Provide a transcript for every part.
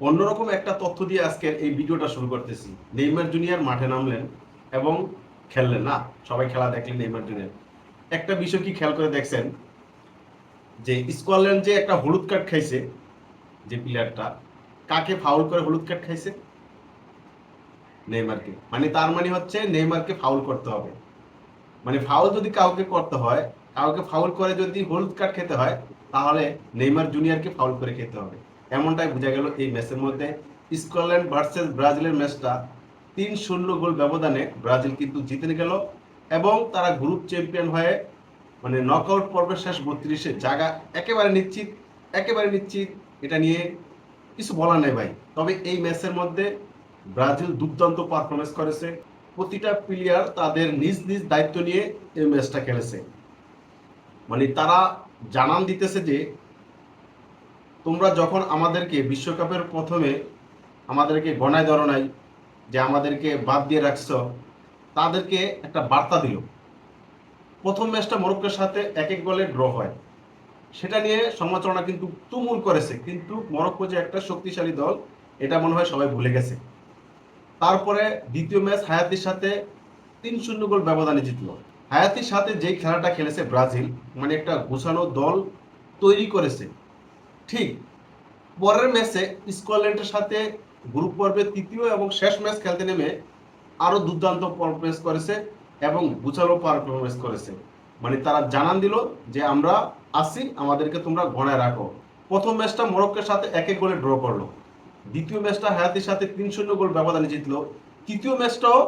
অন্যরকম একটা তথ্য দিয়ে আজকের এই ভিডিওটা শুরু করতেছি। নেইমার জুনিয়র মাঠে নামলেন এবং খেললেন না, সবাই খেলা দেখলেন। নেইমার জুনিয়র একটা বিষয় কি খেয়াল করে দেখছেন যে স্কটল্যান্ড যে একটা হলুদ কার্ড খাইছে, যে প্লেয়ারটা কাকে ফাউল করে হলুদ কার্ড খাইছে? নেইমারকে। মানে তার মানে হচ্ছে নেইমারকে ফাউল করতে হবে। মানে ফাউল যদি কাউকে করতে হয়, কাউকে ফাউল করে যদি হলুদ কার্ড খেতে হয়, তাহলে নেইমার জুনিয়রকে ফাউল করে খেতে হবে। এমনটাই বোঝা গেল এই ম্যাচের মধ্যে। স্কটল্যান্ড ভার্সেস ব্রাজিলের ম্যাচটা ৩-০ গোল ব্যবধানে ব্রাজিল কিন্তু জিতে গেল এবং তারা গ্রুপ চ্যাম্পিয়ন হয়ে মানে নকআউট পর্বের শেষ ৩২-এ জায়গা একেবারে নিশ্চিত, একেবারে নিশ্চিত। এটা নিয়ে কিছু বলার নাই ভাই। তবে এই ম্যাচের মধ্যে ব্রাজিল দুর্দান্ত পারফরমেন্স করেছে। প্রতিটা প্লেয়ার তাদের নিজ নিজ দায়িত্ব নিয়ে এই ম্যাচটা খেলেছে। মানে তারা জানান দিতেছে যে তোমরা যখন আমাদেরকে বিশ্বকাপের প্রথমে আমাদেরকে গণায় ধরো নাই, যে আমাদেরকে বাদ দিয়ে রাখছো, তাদেরকে একটা বার্তা দিল। প্রথম ম্যাচটা মরক্কোর সাথে ১-১ গোলে ড্র হয়, সেটা নিয়ে সমালোচনা কিন্তু তুমুল করেছে, কিন্তু মরক্কো যে একটা শক্তিশালী দল এটা মনে হয় সবাই ভুলে গেছে। তারপরে দ্বিতীয় ম্যাচ হায়াতির সাথে ৩-০ গোল ব্যবধানে জিতলো। হায়াতির সাথে যেই খেলাটা খেলেছে ব্রাজিল, মানে একটা গোছানো দল তৈরি করেছে। ঠিক পরের ম্যাচে স্কটল্যান্ডের সাথে গ্রুপ পর্বের তৃতীয় এবং শেষ ম্যাচ খেলতে নেমে আরো দুর্দান্ত পারফরমেন্স করেছে এবং গোছানো পারফরমেন্স করেছে। মানে তারা জানান দিল যে আমরা আসি, আমাদেরকে তোমরা গণায় রাখো। প্রথম ম্যাচটা মরক্কোর সাথে ১-১ গোলে ড্র করলো, দ্বিতীয় ম্যাচটা হায়াতির সাথে ৩-০ গোল ব্যবধানে জিতলো, তৃতীয় ম্যাচটাও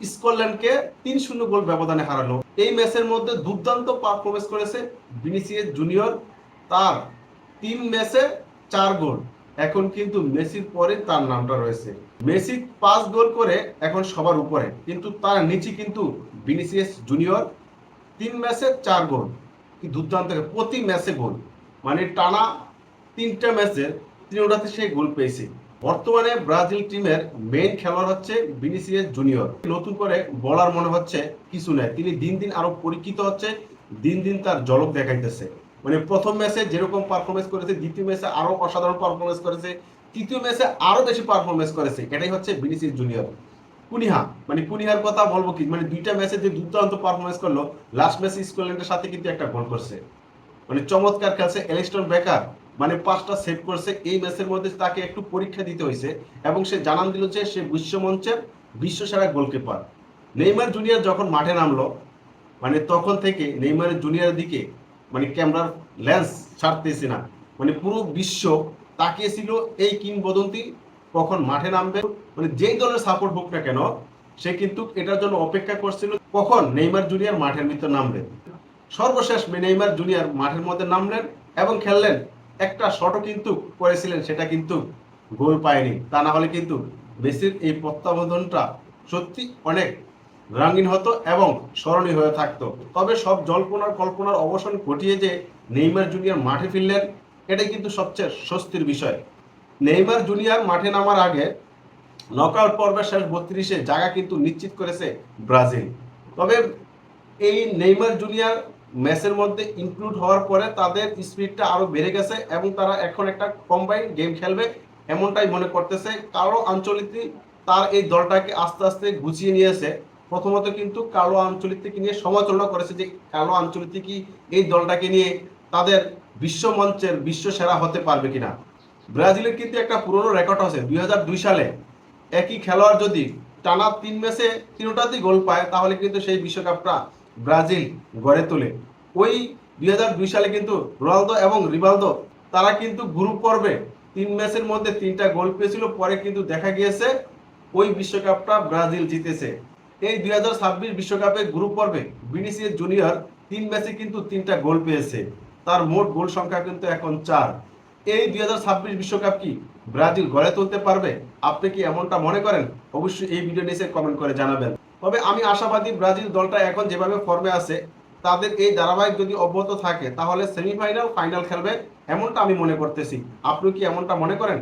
স্কটল্যান্ডকে ৩-০ গোল ব্যবধানে হারালো। এই ম্যাচের মধ্যে দুর্দান্ত পারফরমেন্স করেছে ভিনিসিয়াস জুনিয়র। তার ৩ ম্যাচে ৪ গোল। এখন কিন্তু মেসির পরে তার নামটা রয়েছে। মেসি ৫ গোল করে এখন সবার উপরে, কিন্তু তার নিচে কিন্তু ভিনিসিয়াস জুনিয়র ৩ ম্যাচে ৪ গোল। কি দুর্দান্ত, প্রতি ম্যাচে গোল। মানে টানা ৩টা ম্যাচের ৩টাতে সে গোল পেয়েছে। বর্তমানে ব্রাজিল টিমের মেইন খেলোয়াড় হচ্ছে ভিনিসিয়াস জুনিয়র। নতুন করে বলার মনে হচ্ছে কিছু নেই, তিনি দিন দিন আরো পরীক্ষিত হচ্ছে, দিন দিন তার ঝলক দেখাইতেছে। মানে প্রথম ম্যাচে যেরকম পারফরমেন্স করেছে, দ্বিতীয় ম্যাচে আরো অসাধারণ পারফরমেন্স করেছে, তৃতীয় ম্যাচে আরো বেশি পারফরমেন্স করেছে। এটাই হচ্ছে ভিনিসিয়াস জুনিয়র। কুনিহা, মানে কুনিহার কথা বলবো কি, মানে দুইটা ম্যাচে যে দুর্দান্ত পারফরমেন্স করলো, লাস্ট ম্যাচে স্কটল্যান্ডের সাথে কিন্তু একটা গোল করছে। মানে চমৎকার খেলছে। এলিস্টন বেকার মানে 5টা সেভ করছে। এই ম্যাচের মধ্যে তাকে একটু পরীক্ষা দিতে হয়েছে এবং সে জানান দিল যে সে বিশ্বমঞ্চের বিশ্বসেরা গোলকিপার। নেইমার জুনিয়র যখন মাঠে নামলো, মানে তখন থেকে নেইমারের জুনিয়রের দিকে মানে ক্যামেরার লেন্স ছাড়তেছে না। মানে পুরো বিশ্ব তাকিয়েছিল এই কিংবদন্তি কখন মাঠে নামবে। মানে যেই দলের সাপোর্ট হোক না কেন, সে কিন্তু এটার জন্য অপেক্ষা করছিল কখন নেইমার জুনিয়র মাঠের ভিতর নামবে। সর্বশেষ নেইমার জুনিয়র মাঠের মধ্যে নামলেন এবং খেললেন। একটা শটও কিন্তু করেছিলেন, সেটা কিন্তু গোল পায়নি। তা না হলে কিন্তু মেসির এই প্রত্যাবর্তনটা সত্যি অনেক রঙিন হতো এবং স্মরণীয় হয়ে থাকতো। তবে সব জল্পনার কল্পনার অবসান ঘটিয়ে যে নেইমার জুনিয়র মাঠে ফিরলেন, এটাই কিন্তু সবচেয়ে স্বস্তির বিষয়। নেইমার জুনিয়র মাঠে নামার আগে নকআউট পর্বের শেষ ৩২-এ জায়গা কিন্তু নিশ্চিত করেছে ব্রাজিল। তবে এই নেইমার জুনিয়র ম্যাচের মধ্যে ইনক্লুড হওয়ার পরে তাদের স্পিডটা আরো বেড়ে গেছে এবং তারা এখন একটা কম্বাইন্ড গেম খেলবে এমনটাই মনে করতেছে। কার্লো আনচেলত্তি তার এই দলটাকে আস্তে আস্তে গুছিয়ে নিয়েছে। প্রথমত কিন্তু কার্লো আনচেলত্তিকে নিয়ে সমালোচনা করেছে যে কার্লো আনচেলত্তি কি এই দলটাকে নিয়ে তাদের বিশ্ব মঞ্চের বিশ্ব সেরা হতে পারবে কিনা। ব্রাজিলের কিন্তু একটা পুরনো রেকর্ড আছে, ২০০২ সালে একই খেলোয়াড় যদি টানা ৩ ম্যাচে ৩টাতেই গোল পায়, তাহলে কিন্তু সেই বিশ্বকাপটা ব্রাজিল গড়ে তোলে। ওই ২০০২ সালে কিন্তু রোনালদো এবং রিভালদো তারা কিন্তু গ্রুপ পর্বে ৩ ম্যাচের মধ্যে ৩টা গোল পেয়েছিল। পরে কিন্তু দেখা গিয়েছে ওই বিশ্বকাপটা ব্রাজিল জিতেছে। এই ২০২৬ বিশ্বকাপে গ্রুপ পর্বে ভিনিসিয়াস জুনিয়র ৩ ম্যাচে কিন্তু ৩টা গোল পেয়েছে। তার মোট গোল সংখ্যা কিন্তু এখন ৪। এই ২০২৬ বিশ্বকাপ কি ব্রাজিল গড়ে তুলতে পারবে? আপনি কি এমনটা মনে করেন? অবশ্যই এই ভিডিও নিচে কমেন্ট করে জানাবেন। তবে আমি আশাবাদী ব্রাজিল দলটা এখন যেভাবে ফর্মে আছে, তাদের এই ধারাবাহিক যদি অব্যাহত থাকে তাহলে সেমিফাইনাল ফাইনাল খেলবে, এমনটা আমি মনে করতেছি। আপনি কি এমনটা মনে করেন?